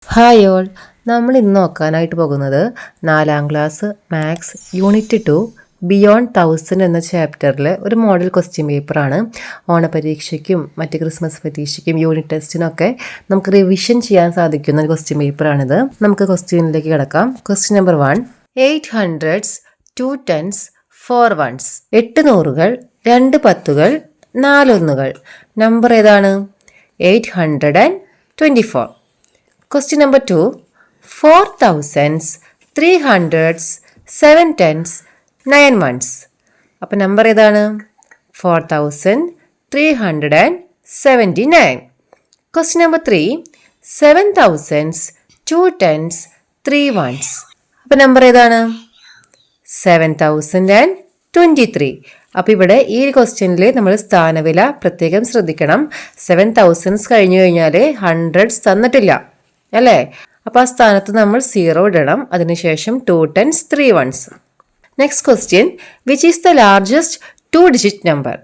Hi all, നമ്മൾ ഇന്ന് നോക്കാനായിട്ട് പോകുന്നത് 4ാം ക്ലാസ് മാത്സ് യൂണിറ്റ് 2 ബിയോണ്ട് 1000 എന്ന ചാപ്റ്ററിലെ ഒരു മോഡൽ ക്വസ്റ്റ്യൻ പേപ്പറാണ്. ഓണപരീക്ഷയ്ക്കും മറ്റ് ക്രിസ്മസ് പരീക്ഷയ്ക്കും യൂണിറ്റ് ടെസ്റ്റിനൊക്കെ നമുക്ക് റിവിഷൻ ചെയ്യാൻ സാധിക്കുന്ന ഒരു ക്വസ്റ്റ്യൻ പേപ്പറാണിത്. നമുക്ക് ക്വസ്റ്റ്യനിലേക്ക് കിടക്കാം. Question number 1, 8 hundreds, 2 tens, 4 ones. 8 നൂറുകൾ, 2 പത്തുകൾ, 4 ഒന്നുകൾ. നമ്പർ ഏതാണ്? 824. Question number 2, 4 thousands, 3 hundreds, 7 tens, 9 ones. അപ്പോൾ നമ്പർ ഏതാണ്? 4379. Question number 3, 7 thousands, 2 tens, 3 ones. അപ്പോൾ നമ്പർ ഏതാണ്? 7023. അപ്പോൾ ഇവിടെ ഈ ക്വസ്റ്റ്യനിൽ നമ്മൾ സ്ഥാനവില പ്രത്യേകം ശ്രദ്ധിക്കണം. 7000 കഴിഞ്ഞു കഴിഞ്ഞാൽ ഹൺഡ്രഡ്സ് തന്നിട്ടില്ല അല്ലേ? അപ്പോൾ ആ സ്ഥാനത്ത് നമ്മൾ 0 ഇടണം. അതിനുശേഷം 2 tens, 3 ones. Next question, which is the largest 2 digit number?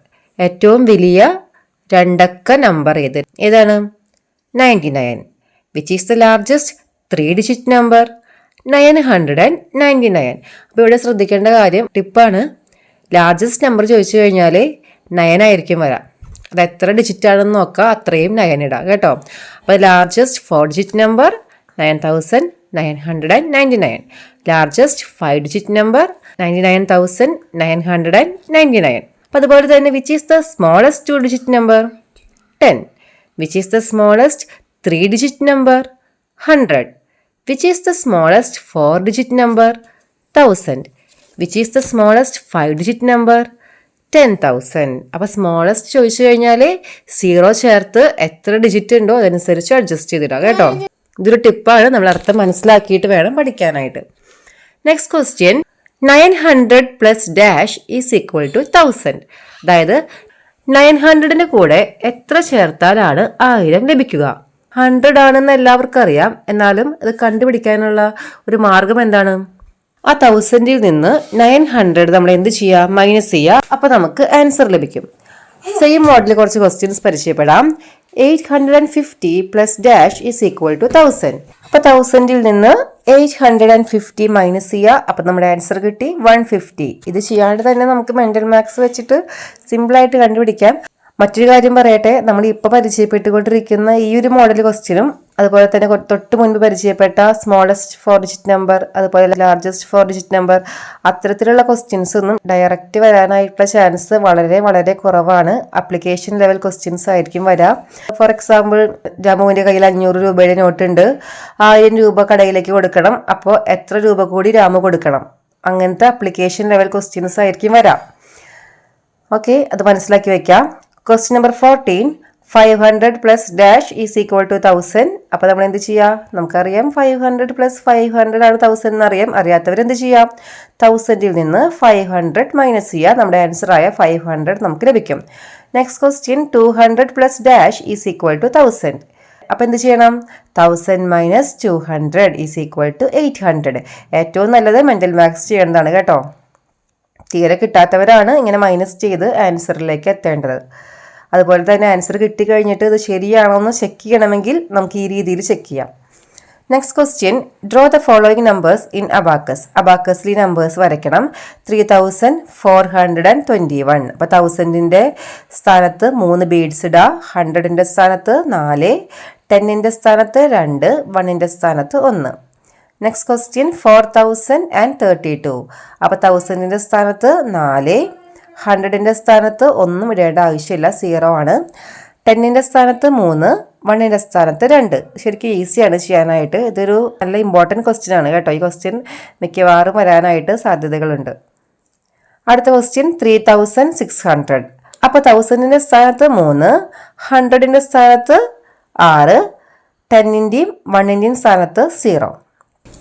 ഏറ്റവും വലിയ രണ്ടക്ക നമ്പർ ഏതാണ്? 99. Which is the largest 3 digit number? 999. അപ്പോൾ ഇവിടെ ശ്രദ്ധിക്കേണ്ട കാര്യം ടിപ്പാണ്. ലാർജസ്റ്റ് നമ്പർ ചോദിച്ചു കഴിഞ്ഞാൽ 9 ആയിരിക്കും വരാം. അത് എത്ര ഡിജിറ്റ് ആണെന്ന് നോക്കുക, അത്രയും 9 ഇടാം കേട്ടോ. അപ്പോൾ largest 4 digit number 9999. Largest 5 digit number 99,999. അപ്പോൾ അതുപോലെ തന്നെ which is the smallest 2 digit number? 10. Which is the smallest 3 digit number? 100. Which is the smallest 4 digit number? 1000. Which is the smallest 5 digit number? 10,000. അപ്പോൾ സ്മോളസ്റ്റ് ചോദിച്ചു കഴിഞ്ഞാൽ 0 ചേർത്ത് എത്ര digit ഉണ്ടോ അതനുസരിച്ച് അഡ്ജസ്റ്റ് ചെയ്തിടാം കേട്ടോ. ഇതൊരു ടിപ്പാണ്, നമ്മൾ അർത്ഥം മനസ്സിലാക്കിയിട്ട് വേണം പഠിക്കാനായിട്ട്. Next question, 900 plus dash is equal to 1000. അതായത് 900ന് കൂടെ എത്ര ചേർത്താലാണ് 1000 ലഭിക്കുക? 100 ആണെന്ന് എല്ലാവർക്കും അറിയാം. എന്നാലും അത് കണ്ടുപിടിക്കാനുള്ള ഒരു മാർഗം എന്താണ്? ആ 1000ൽ നിന്ന് 900 നമ്മൾ എന്ത് ചെയ്യുക? മൈനസ് ചെയ്യുക. അപ്പോൾ നമുക്ക് ആൻസർ ലഭിക്കും. സെയിം മോഡലിൽ കുറച്ച് ക്വസ്റ്റ്യൻസ് പരിചയപ്പെടാം. 850 plus dash is equal to 1000. അപ്പോൾ 1000ൽ നിന്ന് 850 മൈനസ് ചെയ്യുക. അപ്പോൾ നമ്മുടെ ആൻസർ കിട്ടി 150. ഇത് ചെയ്യാണ്ട് തന്നെ നമുക്ക് മെന്റൽ മാത്സ് വെച്ചിട്ട് സിമ്പിളായിട്ട് കണ്ടുപിടിക്കാം. മറ്റൊരു കാര്യം പറയട്ടെ, നമ്മൾ ഇപ്പോൾ പരിചയപ്പെട്ടുകൊണ്ടിരിക്കുന്ന ഈ ഒരു മോഡൽ ക്വസ്റ്റ്യനും അതുപോലെ തന്നെ തൊട്ട് മുൻപ് പരിചയപ്പെട്ട സ്മോളസ്റ്റ് 4 digit നമ്പർ അതുപോലെ ലാർജസ്റ്റ് 4 digit നമ്പർ അത്തരത്തിലുള്ള ക്വസ്റ്റ്യൻസ് ഒന്നും ഡയറക്റ്റ് വരാനായിട്ടുള്ള ചാൻസ് വളരെ വളരെ കുറവാണ്. അപ്ലിക്കേഷൻ ലെവൽ ക്വസ്റ്റ്യൻസ് ആയിരിക്കും വരാം. ഫോർ എക്സാമ്പിൾ, രാമുവിൻ്റെ കയ്യിൽ 500 രൂപയുടെ നോട്ട് ഉണ്ട്. 1000 രൂപ കടയിലേക്ക് കൊടുക്കണം. അപ്പോൾ എത്ര രൂപ കൂടി രാമു കൊടുക്കണം? അങ്ങനത്തെ അപ്ലിക്കേഷൻ ലെവൽ ക്വസ്റ്റ്യൻസ് ആയിരിക്കും വരാം. ഓക്കെ, അത് മനസ്സിലാക്കി വെക്കാം. Question number 14, 500 plus dash is equal to 1000. അപ്പോൾ നമ്മൾ എന്ത് ചെയ്യുക? നമുക്കറിയാം 500 പ്ലസ് 500 ആണ് 1000 എന്നറിയാം. അറിയാത്തവരെന്ത് ചെയ്യാം? 1000ൽ നിന്ന് 500 മൈനസ് ചെയ്യുക. നമ്മുടെ ആൻസർ ആയ 500 നമുക്ക് ലഭിക്കും. Next question, 200 plus dash is equal to 1000. അപ്പോൾ എന്ത് ചെയ്യണം? 1000 മൈനസ് 200 ഈസ് ഈക്വൽ ടു 800. ഏറ്റവും നല്ലത് മെന്റൽ മാത്സ് ചെയ്യേണ്ടതാണ് കേട്ടോ. തീരെ കിട്ടാത്തവരാണ് ഇങ്ങനെ മൈനസ് ചെയ്ത് ആൻസറിലേക്ക് എത്തേണ്ടത്. അതുപോലെ തന്നെ ആൻസർ കിട്ടിക്കഴിഞ്ഞിട്ട് ഇത് ശരിയാണോ എന്ന് ചെക്ക് ചെയ്യണമെങ്കിൽ നമുക്ക് ഈ രീതിയിൽ ചെക്ക് ചെയ്യാം. Next question, draw the following numbers in abacus. അബാക്കസിൽ ഈ നമ്പേഴ്സ് വരയ്ക്കണം. 3421. അപ്പോൾ 1000ൻ്റെ സ്ഥാനത്ത് 3 ബീഡ്സ് ഇടുക. 100ൻ്റെ സ്ഥാനത്ത് 4, 10ൻ്റെ സ്ഥാനത്ത് 2, 1ൻ്റെ സ്ഥാനത്ത് 1. Next question, 4032. അപ്പോൾ 1000ൻ്റെ സ്ഥാനത്ത് 4, 100ൻ്റെ സ്ഥാനത്ത് ഒന്നും ഇടേണ്ട ആവശ്യമില്ല, 0 ആണ്. 10ൻ്റെ സ്ഥാനത്ത് 3, 1ൻ്റെ സ്ഥാനത്ത് 2. ശരിക്കും ഈസിയാണ് ചെയ്യാനായിട്ട്. ഇതൊരു നല്ല ഇമ്പോർട്ടൻറ്റ് ക്വസ്റ്റ്യൻ ആണ് കേട്ടോ. ഈ ക്വസ്റ്റ്യൻ മിക്കവാറും വരാനായിട്ട് സാധ്യതകളുണ്ട്. അടുത്ത ക്വസ്റ്റ്യൻ, 3600. അപ്പോൾ 1000ൻ്റെ സ്ഥാനത്ത് 3, 100ൻ്റെ സ്ഥാനത്ത് 6, 10ൻ്റെയും 1ൻ്റെയും സ്ഥാനത്ത് 0.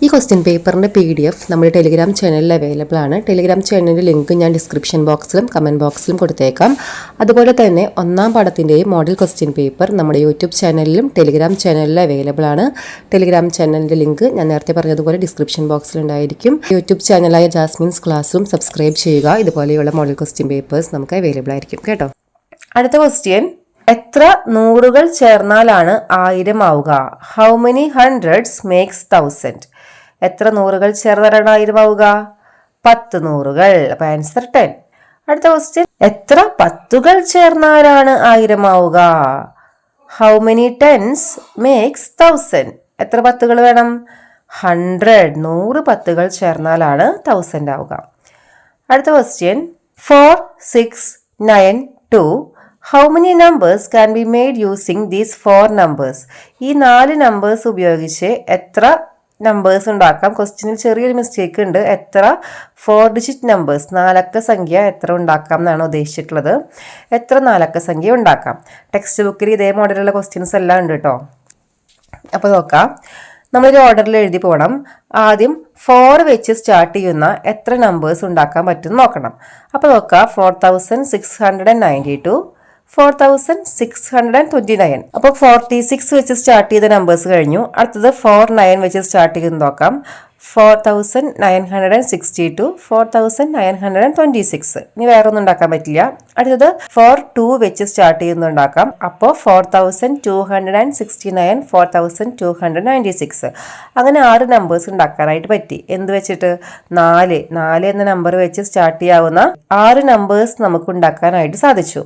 ഈ ക്വസ്റ്റ്യൻ പേപ്പറിൻ്റെ PDF നമ്മുടെ ടെലിഗ്രാം ചാനലിൽ അവൈലബിൾ ആണ്. ടെലിഗ്രാം ചാനലിൻ്റെ ലിങ്ക് ഞാൻ ഡിസ്ക്രിപ്ഷൻ ബോക്സിലും കമൻറ്റ് ബോക്സിലും കൊടുത്തേക്കാം. അതുപോലെ തന്നെ 1ാം പാഠത്തിൻ്റെയും മോഡൽ ക്വസ്റ്റ്യൻ പേപ്പർ നമ്മുടെ യൂട്യൂബ് ചാനലിലും ടെലിഗ്രാം ചാനലിലും അവൈലബിൾ ആണ്. ടെലിഗ്രാം ചാനലിൻ്റെ ലിങ്ക് ഞാൻ നേരത്തെ പറഞ്ഞതുപോലെ ഡിസ്ക്രിപ്ഷൻ ബോക്സിലുണ്ടായിരിക്കും. യൂട്യൂബ് ചാനലായ ജാസ്മിൻസ് ക്ലാസ്സും സബ്സ്ക്രൈബ് ചെയ്യുക. ഇതുപോലെയുള്ള മോഡൽ ക്വസ്റ്റ്യൻ പേപ്പേഴ്സ് നമുക്ക് അവൈലബിൾ ആയിരിക്കും കേട്ടോ. അടുത്ത ക്വസ്റ്റ്യൻ, എത്ര നൂറുകൾ ചേർന്നാലാണ് 1000 ആവുക? How many hundreds makes 1000? എത്ര നൂറുകൾ ചേർന്നാലാണ് 1000 ആവുക? 10 നൂറുകൾ. അപ്പൊ ആൻസർ 10. അടുത്ത ക്വസ്റ്റ്യൻ, എത്ര പത്തുകൾ ചേർന്നാലാണ് 1000 ആവുക? How many tense makes 1000? എത്ര പത്തുകൾ വേണം? 100. 100 പത്തുകൾ ചേർന്നാലാണ് 1000 ആവുക. അടുത്ത question, 4, 6, 9, 2. How many numbers can be made using these 4 numbers? ഈ 4 നമ്പേഴ്സ് ഉപയോഗിച്ച് എത്ര നമ്പേഴ്സ് ഉണ്ടാക്കാം? ക്വസ്റ്റ്യനിൽ ചെറിയൊരു മിസ്റ്റേക്ക് ഉണ്ട്. എത്ര 4 ഡിജിറ്റ് നമ്പേഴ്സ്, 4 അക്ക സംഖ്യ എത്ര ഉണ്ടാക്കാം എന്നാണ് ഉദ്ദേശിച്ചിട്ടുള്ളത്. എത്ര 4 അക്ക സംഖ്യ ഉണ്ടാക്കാം? ടെക്സ്റ്റ് ബുക്കിൽ ഇതേ മോഡലുള്ള ക്വസ്റ്റ്യൻസ് എല്ലാം ഉണ്ട് കേട്ടോ. അപ്പോൾ നോക്കാം, നമ്മളൊരു ഓർഡറിൽ എഴുതി പോകണം. ആദ്യം 4 വെച്ച് സ്റ്റാർട്ട് ചെയ്യുന്ന എത്ര നമ്പേഴ്സ് ഉണ്ടാക്കാൻ പറ്റും നോക്കണം. അപ്പോൾ നോക്കാം, 4692, 4629. അപ്പോൾ 46 വെച്ച് സ്റ്റാർട്ട് ചെയ്ത നമ്പേഴ്സ് കഴിഞ്ഞു. അടുത്തത് 49 വെച്ച് സ്റ്റാർട്ട് ചെയ്ത് നോക്കാം. 4962, 4926. ഇനി വേറെ ഒന്നും ഉണ്ടാക്കാൻ പറ്റില്ല. അടുത്തത് 42 വെച്ച് സ്റ്റാർട്ട് ചെയ്യുന്നുണ്ടാക്കാം. അപ്പോൾ 4269, 4296. അങ്ങനെ 6 നമ്പേഴ്സ് ഉണ്ടാക്കാനായിട്ട് പറ്റി. എന്ത് വെച്ചിട്ട്? 4 എന്ന നമ്പർ വെച്ച് സ്റ്റാർട്ട് ചെയ്യാവുന്ന 6 നമ്പേഴ്സ് നമുക്ക് ഉണ്ടാക്കാനായിട്ട് സാധിച്ചു.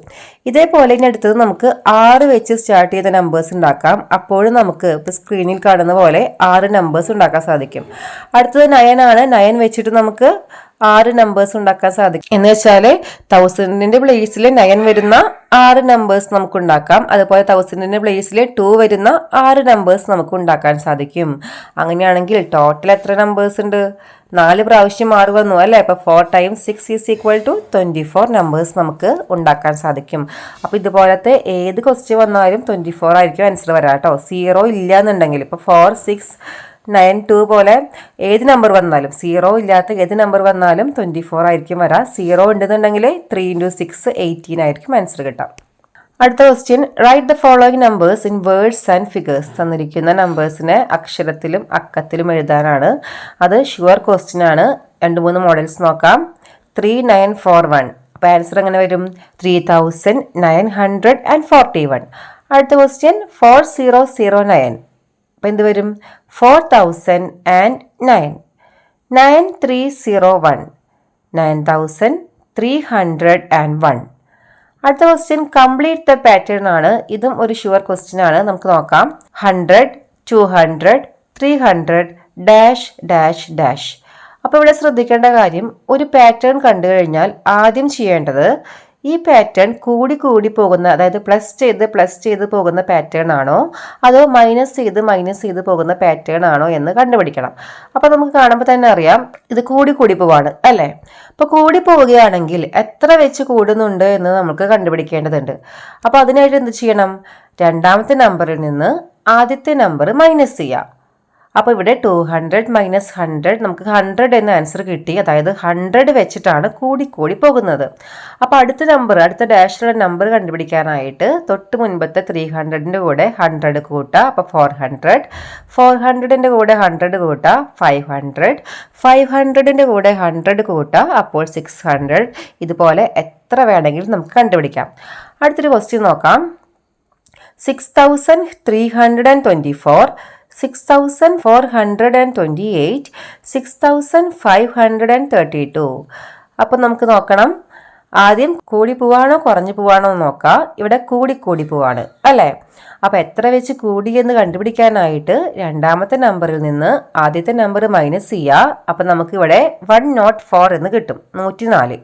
ഇതേപോലെ ഇനി അടുത്തത് നമുക്ക് 6 വെച്ച് സ്റ്റാർട്ട് ചെയ്ത നമ്പേഴ്സ് ഉണ്ടാക്കാം. അപ്പോഴും നമുക്ക് സ്ക്രീനിൽ കാണുന്ന പോലെ 6 നമ്പേഴ്സ് ഉണ്ടാക്കാൻ സാധിക്കും. അടുത്തത് 9 ആണ്. 9 വെച്ചിട്ട് നമുക്ക് 6 നമ്പേഴ്സ് ഉണ്ടാക്കാൻ സാധിക്കും. എന്ന് വെച്ചാല് 1000ന്റെ പ്ലേസിൽ 9 വരുന്ന 6 നമ്പേഴ്സ് നമുക്ക് ഉണ്ടാക്കാം. അതുപോലെ 1000ന്റെ പ്ലേസിൽ 2 വരുന്ന 6 നമ്പേഴ്സ് നമുക്ക് ഉണ്ടാക്കാൻ സാധിക്കും. അങ്ങനെയാണെങ്കിൽ ടോട്ടൽ എത്ര നമ്പേഴ്സ് ഉണ്ട്? 4 പ്രാവശ്യം 6 വന്നു അല്ലേ? അപ്പൊ 4 times 6 is equal to 24 numbers നമുക്ക് ഉണ്ടാക്കാൻ സാധിക്കും. അപ്പൊ ഇതുപോലത്തെ ഏത് ക്വസ്റ്റ്യൻ വന്നാലും 24 ആയിരിക്കും ആൻസർ വരാം കേട്ടോ. 0 ഇല്ല എന്നുണ്ടെങ്കിൽ ഇപ്പൊ 4, 6, 9, 2 പോലെ ഏത് നമ്പർ വന്നാലും, 0 ഇല്ലാത്ത ഏത് നമ്പർ വന്നാലും 24 ആയിരിക്കും വരാം. 0 ഉണ്ടെന്നുണ്ടെങ്കിൽ 3 into 6, 18 ആയിരിക്കും ആൻസർ കിട്ടാം. അടുത്ത question, write the following numbers in words and figures. തന്നിരിക്കുന്ന നമ്പേഴ്സിനെ അക്ഷരത്തിലും അക്കത്തിലും എഴുതാനാണ്. അത് ഷുവർ ക്വസ്റ്റ്യൻ ആണ്. 2-3 മോഡൽസ് നോക്കാം. 3941. അപ്പോൾ ആൻസർ എങ്ങനെ വരും? 3941. അടുത്ത ക്വസ്റ്റ്യൻ 4009. അപ്പം എന്ത് വരും? 4009. 9301. 9301. അടുത്ത ക്വസ്റ്റ്യൻ കംപ്ലീറ്റ് ദ പാറ്റേൺ ആണ്. ഇതും ഒരു ഷുവർ ക്വസ്റ്റ്യൻ ആണ്. നമുക്ക് നോക്കാം. 100, 200, 300, ഡാഷ് ഡാഷ് ഡാഷ്. അപ്പോൾ ഇവിടെ ശ്രദ്ധിക്കേണ്ട കാര്യം, ഒരു പാറ്റേൺ കണ്ടു കഴിഞ്ഞാൽ ആദ്യം ചെയ്യേണ്ടത് ഈ പാറ്റേൺ കൂടി കൂടി പോകുന്ന, അതായത് പ്ലസ് ചെയ്ത് പോകുന്ന പാറ്റേൺ ആണോ അതോ മൈനസ് ചെയ്ത് പോകുന്ന പാറ്റേൺ ആണോ എന്ന് കണ്ടുപിടിക്കണം. അപ്പോൾ നമുക്ക് കാണുമ്പോൾ തന്നെ അറിയാം ഇത് കൂടി കൂടി പോവാണ് അല്ലേ? അപ്പോൾ കൂടി പോവുകയാണെങ്കിൽ എത്ര വെച്ച് കൂടുന്നുണ്ട് എന്ന് നമുക്ക് കണ്ടുപിടിക്കേണ്ടതുണ്ട്. അപ്പോൾ അതിനായിട്ട് എന്ത് ചെയ്യണം? രണ്ടാമത്തെ നമ്പറിൽ നിന്ന് ആദ്യത്തെ നമ്പർ മൈനസ് ചെയ്യാം. അപ്പോൾ ഇവിടെ 200 മൈനസ് 100 നമുക്ക് 100 എന്ന ആൻസർ കിട്ടി. അതായത് 100 വെച്ചിട്ടാണ് കൂടി പോകുന്നത്. അപ്പോൾ അടുത്ത ഡാഷിലുള്ള നമ്പർ കണ്ടുപിടിക്കാനായിട്ട് തൊട്ട് മുൻപത്തെ 300ന്റെ കൂടെ 100 കൂട്ടുക. അപ്പോൾ 400. 400ന്റെ കൂടെ 100 കൂട്ടുക 500. 500ന്റെ കൂടെ 100 കൂട്ടുക അപ്പോൾ 600. ഇതുപോലെ എത്ര വേണമെങ്കിലും നമുക്ക് കണ്ടുപിടിക്കാം. അടുത്തൊരു ക്വസ്റ്റ്യൻ നോക്കാം. 6324, 6428, 6532. അപ്പം നമുക്ക് നോക്കണം, ആദ്യം കൂടി പോവാണോ കുറഞ്ഞു പോവാണോ എന്ന് നോക്കാം. ഇവിടെ കൂടി പോവാണ് അല്ലേ? അപ്പം എത്ര വെച്ച് കൂടി എന്ന് കണ്ടുപിടിക്കാനായിട്ട് രണ്ടാമത്തെ നമ്പറിൽ നിന്ന് ആദ്യത്തെ നമ്പർ മൈനസ് ചെയ്യുക. അപ്പം നമുക്ക് ഇവിടെ 104 എന്ന് കിട്ടും, 104.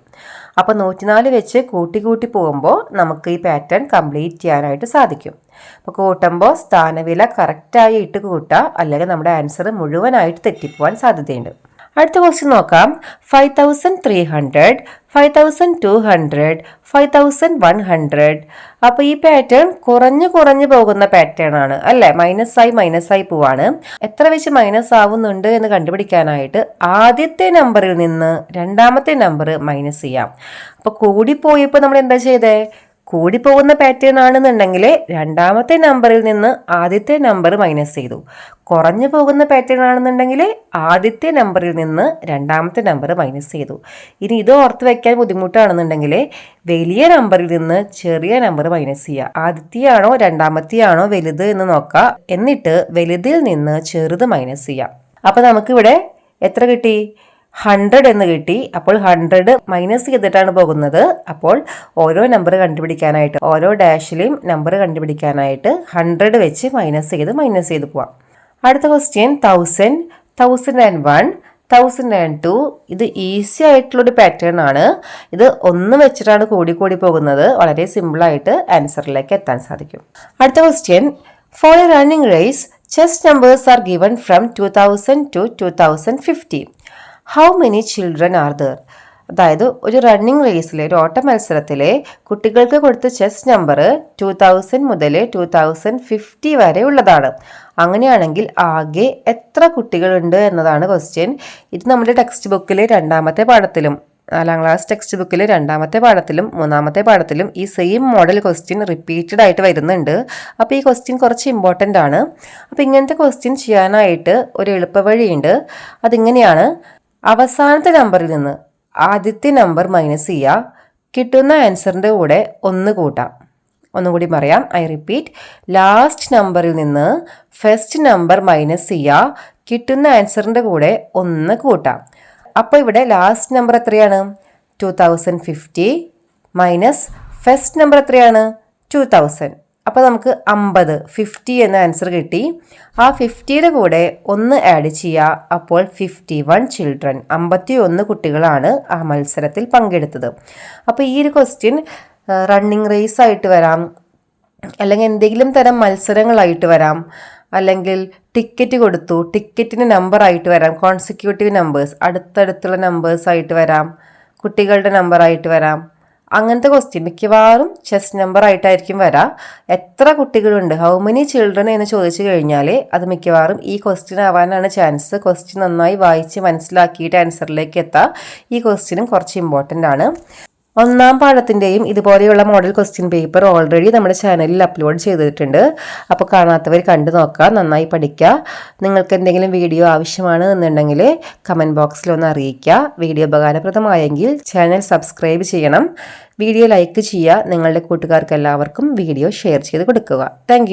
അപ്പം 104 വെച്ച് കൂട്ടി പോകുമ്പോൾ നമുക്ക് ഈ പാറ്റേൺ കംപ്ലീറ്റ് ചെയ്യാനായിട്ട് സാധിക്കും. അപ്പോൾ കൂട്ടുമ്പോൾ സ്ഥാനവില കറക്റ്റായി ഇട്ട് കൂട്ടുക, അല്ലെങ്കിൽ നമ്മുടെ ആൻസർ മുഴുവനായിട്ട് തെറ്റിപ്പോവാൻ സാധ്യതയുണ്ട്. അടുത്ത ക്വസ്റ്റ്യൻ നോക്കാം. 5300, 5200, 5100. അപ്പോൾ ഈ പാറ്റേൺ കുറഞ്ഞു പോകുന്ന പാറ്റേൺ ആണ് അല്ലേ? മൈനസായി പോവാണ്. എത്ര വെച്ച് മൈനസ് ആവുന്നുണ്ട് എന്ന് കണ്ടുപിടിക്കാനായിട്ട് ആദ്യത്തെ നമ്പറിൽ നിന്ന് രണ്ടാമത്തെ നമ്പർ മൈനസ് ചെയ്യാം. അപ്പോൾ കൂടിപ്പോയപ്പോൾ നമ്മൾ എന്താ ചെയ്തേ? കൂടിപ്പോകുന്ന പാറ്റേൺ ആണെന്നുണ്ടെങ്കിൽ രണ്ടാമത്തെ നമ്പറിൽ നിന്ന് ആദ്യത്തെ നമ്പർ മൈനസ് ചെയ്തു. കുറഞ്ഞു പോകുന്ന പാറ്റേൺ ആണെന്നുണ്ടെങ്കിൽ ആദ്യത്തെ നമ്പറിൽ നിന്ന് രണ്ടാമത്തെ നമ്പർ മൈനസ് ചെയ്തു. ഇനി ഇത് ഓർത്ത് വയ്ക്കാൻ ബുദ്ധിമുട്ടാണെന്നുണ്ടെങ്കിൽ വലിയ നമ്പറിൽ നിന്ന് ചെറിയ നമ്പർ മൈനസ് ചെയ്യുക. ആദ്യത്തെയാണോ രണ്ടാമത്തെയാണോ വലുത് എന്ന് നോക്കുക. എന്നിട്ട് വലുതിൽ നിന്ന് ചെറുത് മൈനസ് ചെയ്യുക. അപ്പോൾ നമുക്കിവിടെ എത്ര കിട്ടി? 100 എന്ന് കിട്ടി. അപ്പോൾ 100 മൈനസ് ചെയ്തിട്ടാണ് പോകുന്നത്. അപ്പോൾ ഓരോ നമ്പർ കണ്ടുപിടിക്കാനായിട്ട് ഓരോ ഡാഷിലെയും നമ്പർ കണ്ടുപിടിക്കാനായിട്ട് 100 വെച്ച് മൈനസ് ചെയ്ത് പോവാം. അടുത്ത ക്വസ്റ്റ്യൻ 1000, 1001, 1002. ഇത് ഈസി ആയിട്ടുള്ളൊരു പാറ്റേൺ ആണ്. ഇത് 1 വെച്ചിട്ടാണ് കൂടി പോകുന്നത്. വളരെ സിമ്പിളായിട്ട് ആൻസറിലേക്ക് എത്താൻ സാധിക്കും. അടുത്ത question for a running race chest numbers are given from 2000 to 2050. How many children are there? അതായത് ഒരു റണ്ണിംഗ് റേസിലെ ഒരു ഓട്ട മത്സരത്തിലെ കുട്ടികൾക്ക് കൊടുത്ത ചെസ് നമ്പർ 2000 മുതൽ 2050 വരെ ഉള്ളതാണ്. അങ്ങനെയാണെങ്കിൽ ആകെ എത്ര കുട്ടികളുണ്ട് എന്നതാണ് ക്വസ്റ്റ്യൻ. ഇത് നമ്മുടെ ടെക്സ്റ്റ് ബുക്കിൽ രണ്ടാമത്തെ പാഠത്തിലും 4ാം ക്ലാസ് ടെക്സ്റ്റ് ബുക്കിൽ രണ്ടാമത്തെ പാഠത്തിലും 3ാമത്തെ പാഠത്തിലും ഈ സെയിം മോഡൽ ക്വസ്റ്റ്യൻ റിപ്പീറ്റഡ് ആയിട്ട് വരുന്നുണ്ട്. അപ്പോൾ ഈ ക്വസ്റ്റ്യൻ കുറച്ച് ഇമ്പോർട്ടൻ്റ് ആണ്. അപ്പോൾ ഇങ്ങനത്തെ ക്വസ്റ്റ്യൻ ചെയ്യാനായിട്ട് ഒരു എളുപ്പവഴിയുണ്ട്. അതിങ്ങനെയാണ്: അവസാനത്തെ നമ്പറിൽ നിന്ന് ആദ്യത്തെ നമ്പർ മൈനസ് ചെയ്യുക, കിട്ടുന്ന ആൻസറിൻ്റെ കൂടെ 1 കൂട്ടാം. ഒന്നുകൂടി പറയാം, ഐ റിപ്പീറ്റ്. ലാസ്റ്റ് നമ്പറിൽ നിന്ന് ഫസ്റ്റ് നമ്പർ മൈനസ് ചെയ്യുക, കിട്ടുന്ന ആൻസറിൻ്റെ കൂടെ 1 കൂട്ടാം. അപ്പോൾ ഇവിടെ ലാസ്റ്റ് നമ്പർ എത്രയാണ്? 2050 മൈനസ് ഫസ്റ്റ് നമ്പർ എത്രയാണ്? 2000. അപ്പോൾ നമുക്ക് 50 എന്ന ആൻസർ കിട്ടി. ആ 50യുടെ കൂടെ 1 ആഡ് ചെയ്യുക. അപ്പോൾ 51 ചിൽഡ്രൻ, 51 കുട്ടികളാണ് ആ മത്സരത്തിൽ പങ്കെടുത്തത്. അപ്പോൾ ഈ ഒരു ക്വസ്റ്റ്യൻ റണ്ണിങ് റേസ് ആയിട്ട് വരാം, അല്ലെങ്കിൽ എന്തെങ്കിലും തരം മത്സരങ്ങളായിട്ട് വരാം, അല്ലെങ്കിൽ ടിക്കറ്റ് കൊടുത്തു ടിക്കറ്റിന് നമ്പർ ആയിട്ട് വരാം, കോൺസിക്യൂട്ടീവ് നമ്പേഴ്സ് അടുത്തടുത്തുള്ള നമ്പേഴ്സ് ആയിട്ട് വരാം, കുട്ടികളുടെ നമ്പർ ആയിട്ട് വരാം. അങ്ങനത്തെ ക്വസ്റ്റ്യൻ മിക്കവാറും ചെസ് നമ്പർ ആയിട്ടായിരിക്കും വരാം. എത്ര കുട്ടികളുണ്ട്, ഹൗ മെനി ചിൽഡ്രൻ എന്ന് ചോദിച്ചു കഴിഞ്ഞാൽ അത് മിക്കവാറും ഈ ക്വസ്റ്റ്യൻ ആവാനാണ് ചാൻസ്. ക്വസ്റ്റ്യൻ നന്നായി വായിച്ച് മനസ്സിലാക്കിയിട്ട് ആൻസറിലേക്ക് എത്താം. ഈ ക്വസ്റ്റ്യനും കുറച്ച് ഇമ്പോർട്ടൻ്റ് ആണ്. 1ാം പാഠത്തിൻ്റെയും ഇതുപോലെയുള്ള മോഡൽ ക്വസ്റ്റ്യൻ പേപ്പർ ഓൾറെഡി നമ്മുടെ ചാനലിൽ അപ്ലോഡ് ചെയ്തിട്ടുണ്ട്. അപ്പോൾ കാണാത്തവർ കണ്ടു നോക്കുക, നന്നായി പഠിക്കുക. നിങ്ങൾക്ക് എന്തെങ്കിലും വീഡിയോ ആവശ്യമാണ് എന്നുണ്ടെങ്കിൽ കമൻറ്റ് ബോക്സിൽ ഒന്ന് അറിയിക്കുക. വീഡിയോ ഉപകാരപ്രദമായെങ്കിൽ ചാനൽ സബ്സ്ക്രൈബ് ചെയ്യണം, വീഡിയോ ലൈക്ക് ചെയ്യുക, നിങ്ങളുടെ കൂട്ടുകാർക്ക് എല്ലാവർക്കും വീഡിയോ ഷെയർ ചെയ്ത് കൊടുക്കുക. താങ്ക്